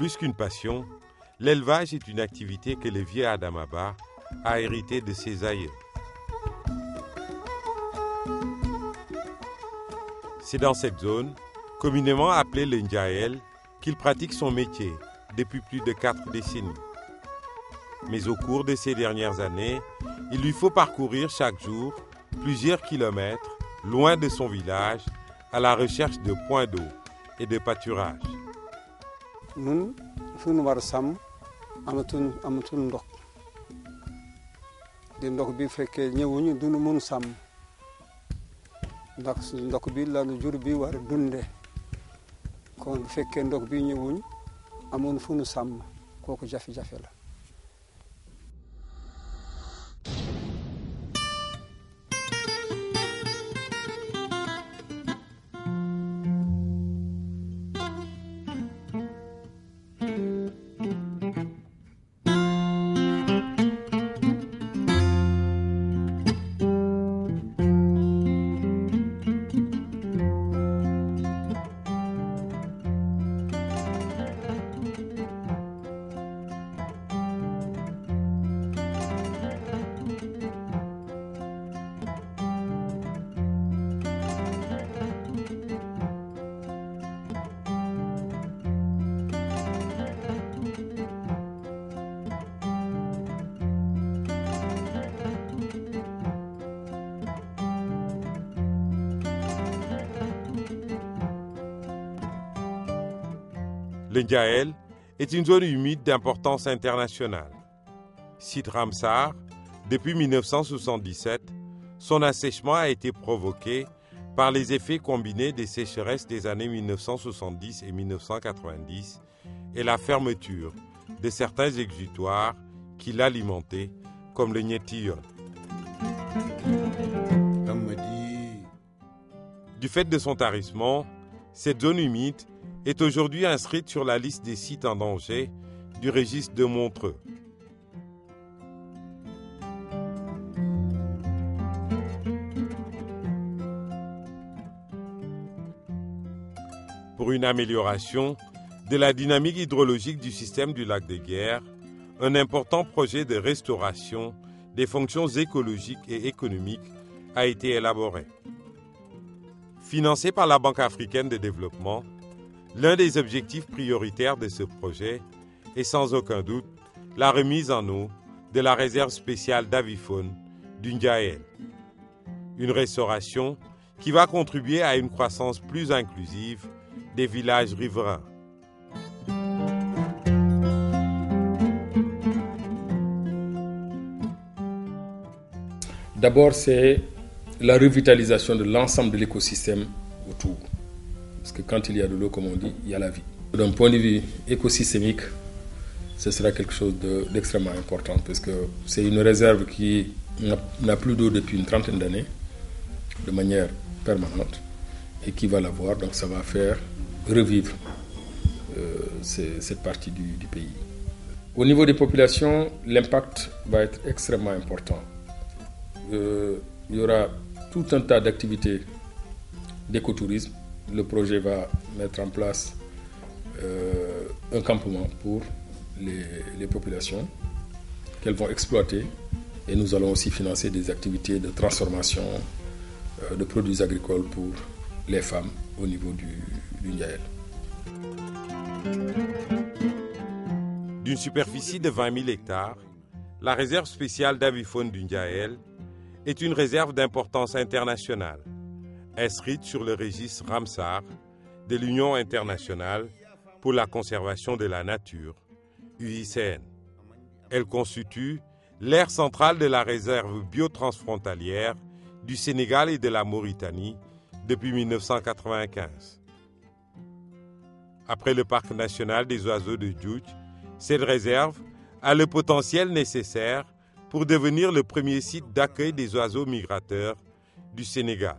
Plus qu'une passion, l'élevage est une activité que le vieux Adamaba a hérité de ses aïeux. C'est dans cette zone, communément appelée le Ndiaël, qu'il pratique son métier depuis plus de 4 décennies. Mais au cours de ces dernières années, il lui faut parcourir chaque jour plusieurs kilomètres loin de son village à la recherche de points d'eau et de pâturage. Nous, nous war sam amatul ndox di ndox bi fekkee ñëwuñu duñu mun sàmm ndax ndox bi la jur bi war dunde kon bu fekkee ndox bi ñëwuñ amoon fu nu sàmm kooku jafe-jafe la. Le Ndiaël est une zone humide d'importance internationale. Site Ramsar, depuis 1977, son assèchement a été provoqué par les effets combinés des sécheresses des années 1970 et 1990 et la fermeture de certains exutoires qui l'alimentaient, comme le Niétillon. Du fait de son tarissement, cette zone humide est aujourd'hui inscrite sur la liste des sites en danger du registre de Montreux. Pour une amélioration de la dynamique hydrologique du système du lac de Guiers, un important projet de restauration des fonctions écologiques et économiques a été élaboré. Financé par la Banque africaine de développement, l'un des objectifs prioritaires de ce projet est sans aucun doute la remise en eau de la réserve spéciale d'avifaune du Ndiaël. Une restauration qui va contribuer à une croissance plus inclusive des villages riverains. D'abord, c'est la revitalisation de l'ensemble de l'écosystème autour. Parce que quand il y a de l'eau, comme on dit, il y a la vie. D'un point de vue écosystémique, ce sera quelque chose d'extrêmement important parce que c'est une réserve qui n'a plus d'eau depuis une trentaine d'années, de manière permanente, et qui va l'avoir. Donc ça va faire revivre cette partie du pays. Au niveau des populations, l'impact va être extrêmement important. Il y aura tout un tas d'activités d'écotourisme. Le projet va mettre en place un campement pour les populations qu'elles vont exploiter. Et nous allons aussi financer des activités de transformation de produits agricoles pour les femmes au niveau du Ndiaël. D'une superficie de 20 000 hectares, la réserve spéciale d'avifaune du Ndiaël est une réserve d'importance internationale, inscrite sur le registre Ramsar de l'Union internationale pour la conservation de la nature, UICN. Elle constitue l'aire centrale de la réserve biotransfrontalière du Sénégal et de la Mauritanie depuis 1995. Après le parc national des oiseaux de Djoudj, cette réserve a le potentiel nécessaire pour devenir le premier site d'accueil des oiseaux migrateurs du Sénégal.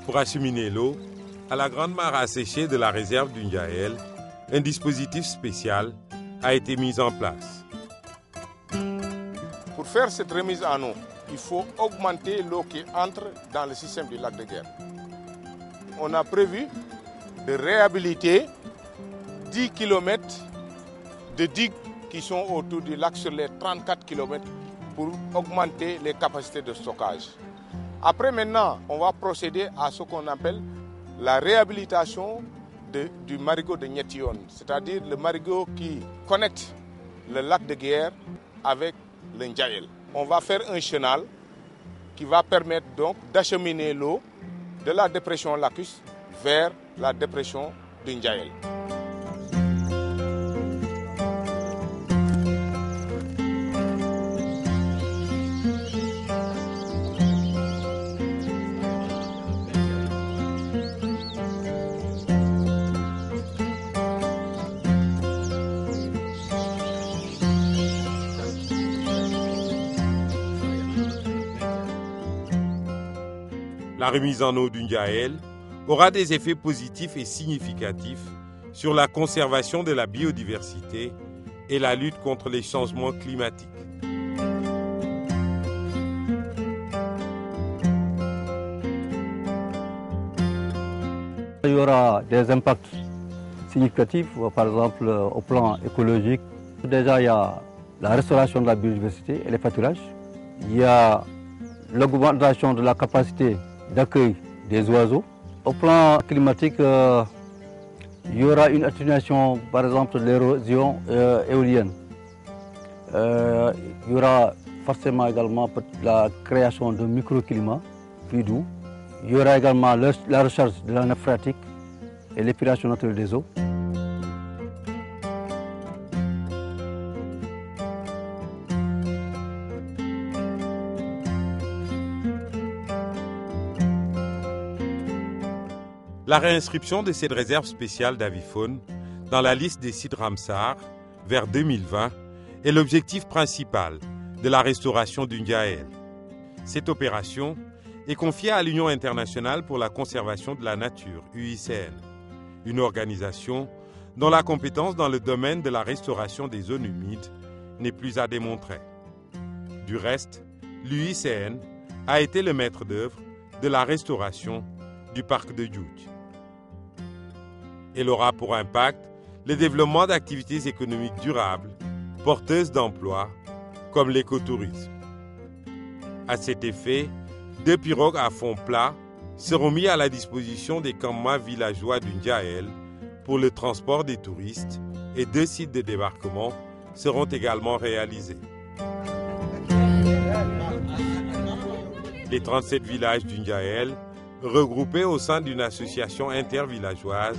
Pour acheminer l'eau à la grande mare asséchée de la réserve du Ndiaël, un dispositif spécial a été mis en place. Pour faire cette remise en eau, il faut augmenter l'eau qui entre dans le système du lac de Guiers. On a prévu de réhabiliter 10 km de digues qui sont autour du lac sur les 34 km pour augmenter les capacités de stockage. Après maintenant, on va procéder à ce qu'on appelle la réhabilitation du marigot de Niétion, c'est-à-dire le marigot qui connecte le lac de Guiers avec le Ndiaël. On va faire un chenal qui va permettre donc d'acheminer l'eau de la dépression Lacus vers la dépression du Ndiaël. La remise en eau du Ndiaël aura des effets positifs et significatifs sur la conservation de la biodiversité et la lutte contre les changements climatiques. Il y aura des impacts significatifs, par exemple au plan écologique. Déjà, il y a la restauration de la biodiversité et les pâturages. Il y a l'augmentation de la capacité d'accueil des oiseaux. Au plan climatique, il y aura une atténuation, par exemple, de l'érosion éolienne. Il y aura forcément également la création de microclimats plus doux. Il y aura également la recharge de la nappe phréatique et l'épuration naturelle des eaux. La réinscription de cette réserve spéciale d'avifaune dans la liste des sites Ramsar vers 2020 est l'objectif principal de la restauration du Ndiaël. Cette opération est confiée à l'Union internationale pour la conservation de la nature, UICN, une organisation dont la compétence dans le domaine de la restauration des zones humides n'est plus à démontrer. Du reste, l'UICN a été le maître d'œuvre de la restauration du parc de Djoudj. Elle aura pour impact le développement d'activités économiques durables, porteuses d'emplois, comme l'écotourisme. À cet effet, 2 pirogues à fond plat seront mis à la disposition des campements villageois du Ndiaël pour le transport des touristes et 2 sites de débarquement seront également réalisés. Les 37 villages du Ndiaël, regroupés au sein d'une association intervillageoise,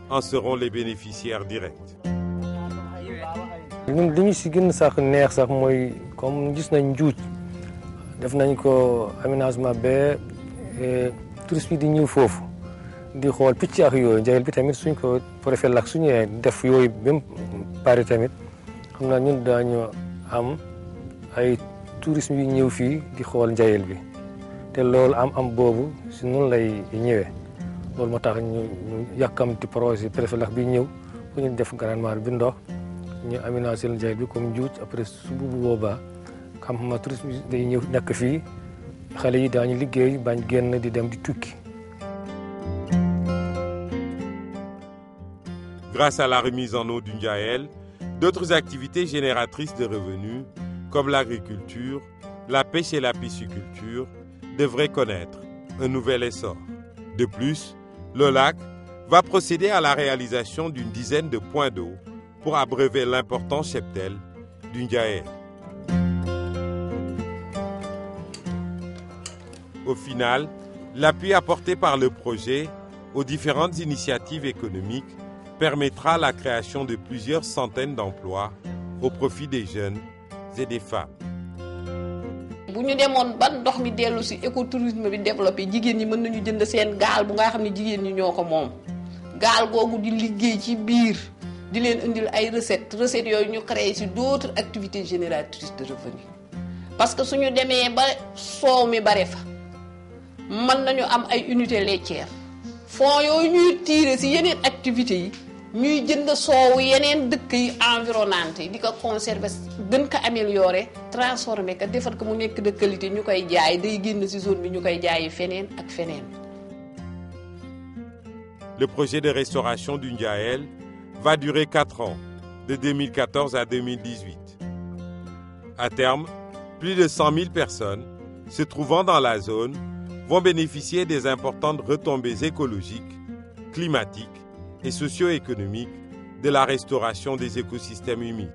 en seront les bénéficiaires directs. ñun li ñu si gën sax neex sax mooy comme gis nañ Djoudj def nañ ko aménagement ba touristes yi di ñëw foofu di xool picc ak yooyu Ndiaël bi tamit suñ ko préfet lak su ñëwee def yooyu même pare tamit xam naa ñun daañu am ay touristes yu ñëw fii di xool Ndiaël bi te loolu am boobu si noonu lay ñëwee loolu moo tax ñu yàkkamti projet préfet lak bi ñëw pour ñu def grandement bi ndox ñu aménagé Ndiaël bi comme Djoudj après su boobaa xam nga touristes yi day ñëw nekk fii xale yi daañu liggéey bañ génn di dem di tukki. Grâce à la remise en eau du Ndiaël, d'autres activités génératrices de revenus, comme l'agriculture, la pêche et la pisciculture, devraient connaître un nouvel essor. De plus, le lac va procéder à la réalisation d'une dizaine de points d'eau pour abreuver l'important cheptel du Ndiaël. Au final, l'appui apporté par le projet aux différentes initiatives économiques permettra la création de plusieurs centaines d'emplois au profit des jeunes et des femmes. bu ñu demoon ba ndox mi dellu si écotourisme bi développé jigéen ñi mën nañu jënd seen gaal bu nga xam ne jigéen ñi ñoo ko moom gaal googu di liggéey ci biir di leen indil ay recettes yooyu ñu créé si d'autres activités génératrices de revenus parce que suñu demee ba soow mi bare fa mën nañu am ay unités laitières fonds yooyu ñuy tirer si yeneen activités yi ñuy jënd soowu yeneen dëkk yi environnante yi di ko conserver gën ko améliorer transformer ko defar ko mu nekk de qualité ñu koy jaay day génn ci zone bi ñu koy jaayi feneen ak feneen. Le projet de restauration du Ndiahel va durer 4 ans, de 2014 à 2018. À terme, plus de 100 000 personnes se trouvant dans la zone vont bénéficier des importantes retombées écologiques, climatiques et socio-économiques de la restauration des écosystèmes humides.